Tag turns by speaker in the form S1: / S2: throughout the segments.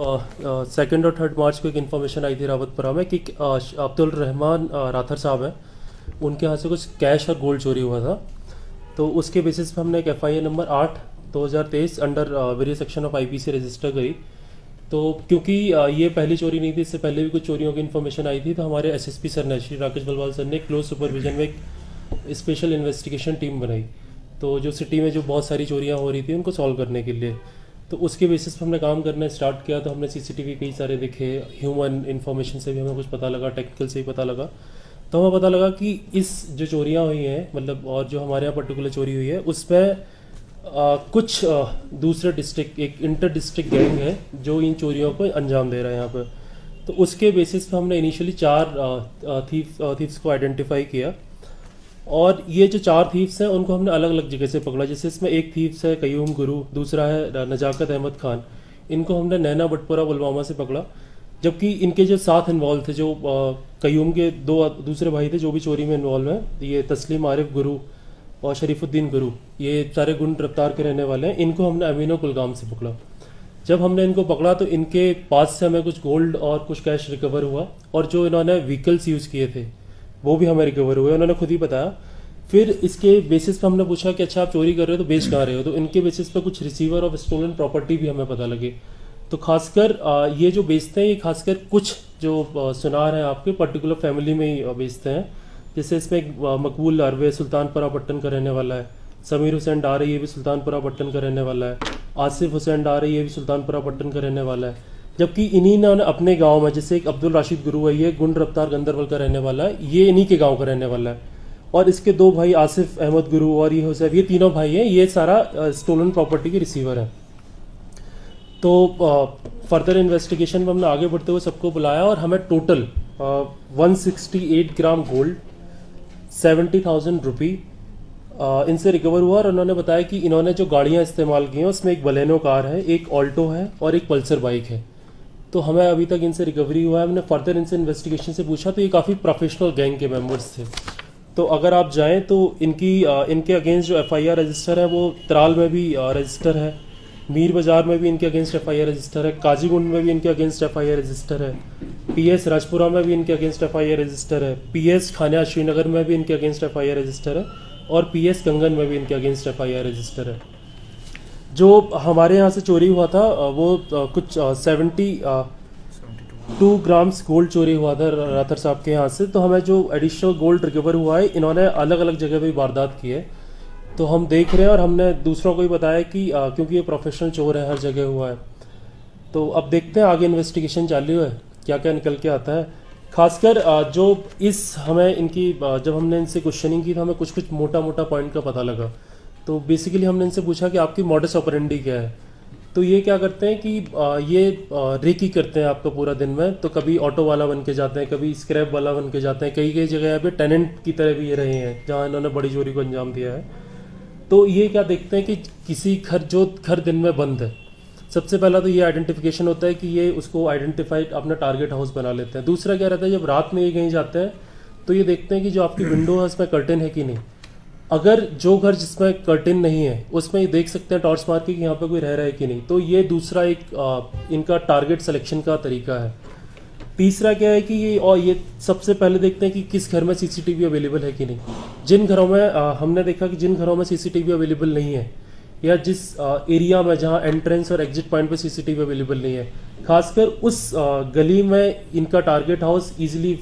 S1: Second और third March को एक इन्फॉर्मेशन आई थी रावतपुरा में कि अब्दुल रहमान राथर साहब हैं, उनके यहाँ से कुछ कैश और गोल्ड चोरी हुआ था। तो उसके बेसिस पे हमने एक FIR number 8/2023 under various section of IPC register करी। तो क्योंकि ये पहली चोरी नहीं थी, इससे पहले भी कुछ चोरियों की इन्फॉर्मेशन आई थी, तो हमारे SSP सर ने, श्री राकेश बलवाल सर ने क्लोज सुपरविजन में एक स्पेशल इन्वेस्टिगेशन टीम बनाई। तो जो सिटी में जो बहुत सारी चोरियाँ हो रही थी उनको सॉल्व करने के लिए, तो उसके बेसिस पर हमने काम करना स्टार्ट किया। तो हमने CCTV कई सारे देखे, ह्यूमन इन्फॉर्मेशन से भी हमें कुछ पता लगा, टेक्निकल से भी पता लगा। तो हमें पता लगा कि इस जो चोरियाँ हुई हैं, मतलब और जो हमारे यहाँ पर्टिकुलर चोरी हुई है उसमें कुछ दूसरे डिस्ट्रिक्ट, एक इंटर डिस्ट्रिक्ट गैंग है जो इन चोरियों को अंजाम दे रहा है यहाँ पर। तो उसके बेसिस पर हमने इनिशियली 4 थीव्स को आइडेंटिफाई किया, और ये जो 4 थीव्स हैं उनको हमने अलग अलग जगह से पकड़ा। जैसे इसमें एक थीव्स है कयूम गुरु, दूसरा है नजाकत अहमद खान, इनको हमने नैना बटपुरा पुलवामा से पकड़ा। जबकि इनके जो साथ इन्वॉल्व थे, जो कयूम के 2 दूसरे भाई थे जो भी चोरी में इन्वॉल्व हैं, ये तस्लीम आरिफ गुरु और शरीफुद्दीन गुरु, ये सारे गुंड रफ्तार के रहने वाले हैं। इनको हमने अमीनो कुलगाम से पकड़ा। जब हमने इनको पकड़ा तो इनके पास से हमें कुछ गोल्ड और कुछ कैश रिकवर हुआ, और जो इन्होंने व्हीकल्स यूज़ किए थे वो भी हमें रिकवर हुए, उन्होंने खुद ही बताया। फिर इसके बेसिस पे हमने पूछा कि अच्छा आप चोरी कर रहे हो तो बेच कहाँ रहे हो, तो इनके बेसिस पे कुछ रिसीवर ऑफ स्टोलन प्रॉपर्टी भी हमें पता लगे। तो खासकर ये जो बेचते हैं, ये खासकर कुछ जो सुनार हैं आपके पर्टिकुलर फैमिली में ही बेचते हैं। जैसे इसमें एक मकबूल अरवे सुल्तानपुरा पट्टन का रहने वाला है, समीर हुसैन डारे ये भी सुल्तानपुरा पट्टन का रहने वाला है, आसिफ हुसैन डारे ये भी सुल्तानपुरा पट्टन का रहने वाला है। जबकि इन्हीं ने अपने गांव में, जैसे एक अब्दुल राशिद गुरु है, ये गुंड रफ्तार गंदरबल का रहने वाला है, ये इन्हीं के गांव का रहने वाला है। और इसके 2 भाई आसिफ अहमद गुरु और ये हुसैन, ये तीनों भाई हैं, ये सारा स्टोलन प्रॉपर्टी के रिसीवर हैं। तो फर्दर इन्वेस्टिगेशन में हमने आगे बढ़ते हुए सबको बुलाया, और हमें टोटल 168 ग्राम गोल्ड, 70,000 रुपी इनसे रिकवर हुआ। और उन्होंने बताया कि इन्होंने जो गाड़ियां इस्तेमाल की हैं उसमें एक बलेनो कार है, एक ऑल्टो है और एक पल्सर बाइक है। तो हमें अभी तक इनसे रिकवरी हुआ है। हमने फर्दर इनसे इन्वेस्टिगेशन से पूछा तो ये काफ़ी प्रोफेशनल गैंग के मेंबर्स थे। तो अगर आप जाएं तो इनके अगेंस्ट जो FIR रजिस्टर है वो त्राल में भी रजिस्टर है, मीर बाजार में भी इनके अगेंस्ट FIR रजिस्टर है, काजीगुंड में भी इनके अगेंस्ट FIR रजिस्टर है, PS राजपुरा में भी इनके अगेंस्ट FIR रजिस्टर है, PS खानिया श्रीनगर में भी इनके अगेंस्ट FIR रजिस्टर है, और PS कंगन में भी इनके अगेंस्ट FIR रजिस्टर है। जो हमारे यहाँ से चोरी हुआ था वो कुछ 72 ग्राम्स गोल्ड चोरी हुआ था राथर साहब के यहाँ से। तो हमें जो एडिशनल गोल्ड रिकवर हुआ है, इन्होंने अलग अलग जगह पे वारदात की है, तो हम देख रहे हैं। और हमने दूसरों को भी बताया कि क्योंकि ये प्रोफेशनल चोर है, हर जगह हुआ है। तो अब देखते हैं आगे इन्वेस्टिगेशन चालू है, क्या क्या निकल के आता है। खासकर जो हमें इनकी जब हमने इनसे क्वेश्चनिंग की तो हमें कुछ कुछ मोटा मोटा पॉइंट का पता लगा। तो बेसिकली हमने इनसे पूछा कि आपकी मॉडस ऑपरेंडी क्या है। तो ये क्या करते हैं कि ये रेकी करते हैं आपका पूरा दिन में। तो कभी ऑटो वाला बन के जाते हैं, कभी स्क्रैप वाला बन के जाते हैं, कई कई जगह पे टेनेंट की तरह भी ये रहे हैं जहाँ इन्होंने बड़ी चोरी को अंजाम दिया है। तो ये क्या देखते हैं कि किसी घर दिन में बंद है, सबसे पहला तो ये आइडेंटिफिकेशन होता है कि ये उसको आइडेंटिफाई अपना टारगेट हाउस बना लेते हैं। दूसरा क्या रहता है, जब रात में ये कहीं जाते हैं तो ये देखते हैं कि जो आपकी विंडो है उसमें कर्टेन है कि नहीं। अगर जो घर जिसमें कर्टेन नहीं है उसमें ये देख सकते हैं टॉर्च मार के कि यहाँ पे कोई रह रहा है कि नहीं। तो ये दूसरा एक इनका टारगेट सिलेक्शन का तरीका है। तीसरा क्या है कि ये सबसे पहले देखते हैं कि किस घर में CCTV अवेलेबल है कि नहीं। जिन घरों में हमने देखा कि जिन घरों में CCTV अवेलेबल नहीं है, या जिस एरिया में जहाँ एंट्रेंस और एग्जिट पॉइंट पे CCTV अवेलेबल नहीं है, खासकर उस गली में इनका टारगेट हाउस इजीली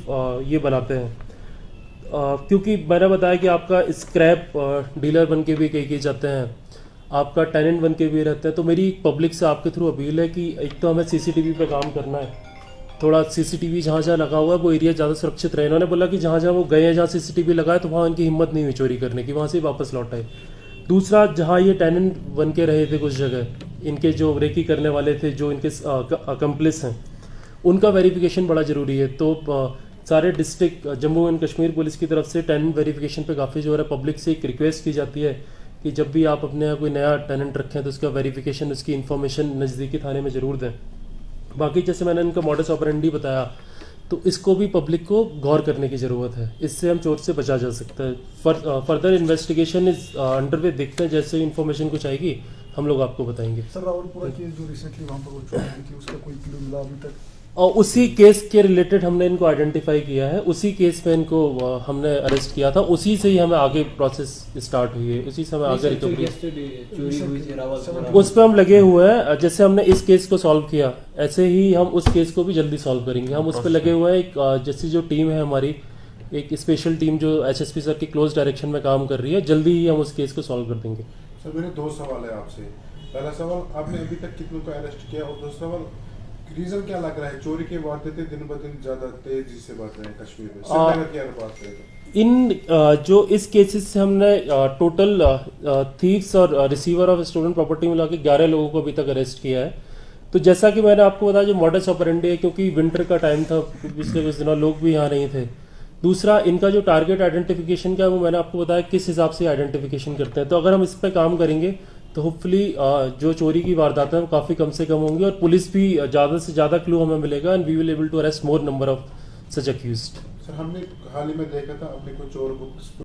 S1: ये बनाते हैं। क्योंकि मैंने बताया कि आपका स्क्रैप डीलर बन के भी कई जाते हैं, आपका टेनेंट बन के भी रहते हैं। तो मेरी पब्लिक से आपके थ्रू अपील है कि एक तो हमें CCTV पे काम करना है, थोड़ा CCTV जहाँ जहाँ लगा हुआ है वो एरिया ज़्यादा सुरक्षित रहे। इन्होंने बोला कि जहाँ जहाँ वो गए हैं, जहाँ CCTV लगा है, तो वहाँ उनकी हिम्मत नहीं हुई चोरी करने की, वहाँ से वापस लौट आए। दूसरा, जहाँ ये टेनेंट बन के रहे थे कुछ जगह, इनके जो रेकी करने वाले थे, जो इनके अकम्प्लिस हैं, उनका वेरिफिकेशन बड़ा ज़रूरी है। तो सारे district Jammu and Kashmir police की तरफ से टेनेंट वेरिफिकेशन पे काफ़ी जो है पब्लिक से एक रिक्वेस्ट की जाती है कि जब भी आप अपने यहाँ कोई नया टेनेंट रखें तो उसका वेरिफिकेशन, उसकी इन्फॉर्मेशन नज़दीकी थाने में ज़रूर दें। बाकी जैसे मैंने इनका मॉडस ऑपरेंडी बताया, तो इसको भी पब्लिक को गौर करने की ज़रूरत है, इससे हम चोर से बचा जा सकता है। फर्दर इन्वेस्टिगेशन इज अंडरवे, देखते हैं जैसे इन्फॉर्मेशन कुछ आएगी हम लोग आपको बताएंगे।
S2: सर रावलपुरा केस जो रिसेंटली वहाँ पर वो चोरी हुई थी उसका कोई क्लू मिला अभी तक?
S1: और उसी केस के रिलेटेड हमने इनको आइडेंटिफाई किया है, उसी केस में इनको हमने अरेस्ट किया था, उसी से ही हमें आगे प्रोसेस स्टार्ट हुई है, उसी से हमें आगे रिकवरी
S3: चोरी हुई थी रावलपुरा।
S1: उस पर हम लगे हुए हैं। जैसे हमने इस केस को सॉल्व किया ऐसे ही हम उस केस को भी जल्दी सॉल्व करेंगे। हम उस पर लगे हुए हैं। एक जैसी जो टीम है हमारी, एक स्पेशल टीम जो एचएसपी सर की क्लोज डायरेक्शन में काम कर रही है, जल्दी ही हम उस केस को सॉल्व कर देंगे।
S4: सर मेरे दो सवाल है आपसे। पहला सवाल, आपने अभी तक कितनों को अरेस्ट किया, और दूसरा सवाल, रीजन क्या लग रहा है चोरी के वारदातें दिन ब दिन ज्यादा तेजी से बढ़ रहे हैं कश्मीर में, श्रीनगर के आसपास से?
S1: इन जो इस केसेस से हमने टोटल थीव्स और रिसीवर ऑफ स्टोलन प्रॉपर्टी मिला के 11 लोगों को अभी तक अरेस्ट किया है। तो जैसा कि मैंने आपको बताया, जो मॉडस ऑपरेंडी है, क्योंकि विंटर का टाइम था, पिछले कुछ दिनों लोग भी यहाँ नहीं थे। दूसरा, इनका जो टारगेट आइडेंटिफिकेशन का, वो मैंने आपको बताया किस हिसाब से आइडेंटिफिकेशन करते हैं। तो अगर हम इस पर काम करेंगे तो होपफुली जो चोरी की वारदातें हैं वो काफ़ी कम से कम होंगी, और पुलिस भी ज़्यादा से ज़्यादा क्लू हमें मिलेगा, and we will able to arrest more number of such accused.
S4: Sir हमने हाल ही में देखा था, अपने को चोर को